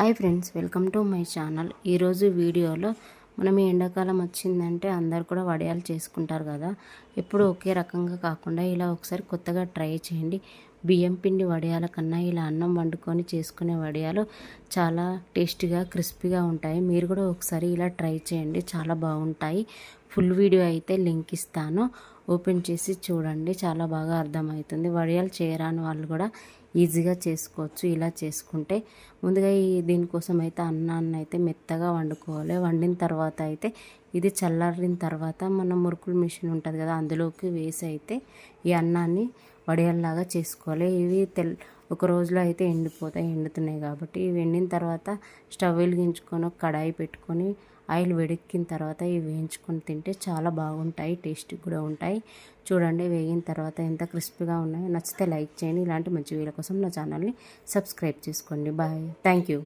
Hi friends, welcome to my channel. ఈరోజు వీడియోలో మనం ఈ ఎండాకాలం వచ్చిందంటే అందరు కూడా వడియాలు చేసుకుంటారు కదా. ఎప్పుడు ఒకే రకంగా కాకుండా ఇలా ఒకసారి కొత్తగా ట్రై చేయండి. బియ్యం పిండి వడియాల కన్నా ఇలా అన్నం వండుకొని చేసుకునే వడియాలు చాలా టేస్టీగా క్రిస్పీగా ఉంటాయి. మీరు కూడా ఒకసారి ఇలా ట్రై చేయండి, చాలా బాగుంటాయి. ఫుల్ వీడియో అయితే లింక్ ఇస్తాను, ఓపెన్ చేసి చూడండి, చాలా బాగా అర్థమవుతుంది. వడియాలు చేయరాని వాళ్ళు కూడా ఈజీగా చేసుకోవచ్చు. ఇలా చేసుకుంటే ముందుగా దీనికోసం అయితే అన్నాన్ని అయితే మెత్తగా వండుకోవాలి. వండిన తర్వాత అయితే ఇది చల్లారిన తర్వాత మన మురుకులు మిషన్ ఉంటుంది కదా, అందులోకి వేసి అయితే ఈ అన్నాన్ని వడియాల్లాగా చేసుకోవాలి. ఇవి ఒక రోజులో అయితే ఎండుతున్నాయి కాబట్టి ఇవి ఎండిన తర్వాత స్టవ్ వెలిగించుకొని కడాయి పెట్టుకొని ఆయిల్ వేడెక్కిన తర్వాత ఇవి వేయించుకొని తింటే చాలా బాగుంటాయి, టేస్టీ కూడా ఉంటాయి. చూడండి, వేగిన తర్వాత ఎంత క్రిస్పీగా ఉన్నాయో. నచ్చితే లైక్ చేయండి. ఇలాంటి మంచి వీడియోల కోసం నా ఛానల్ని సబ్స్క్రైబ్ చేసుకోండి. Bye, thank you.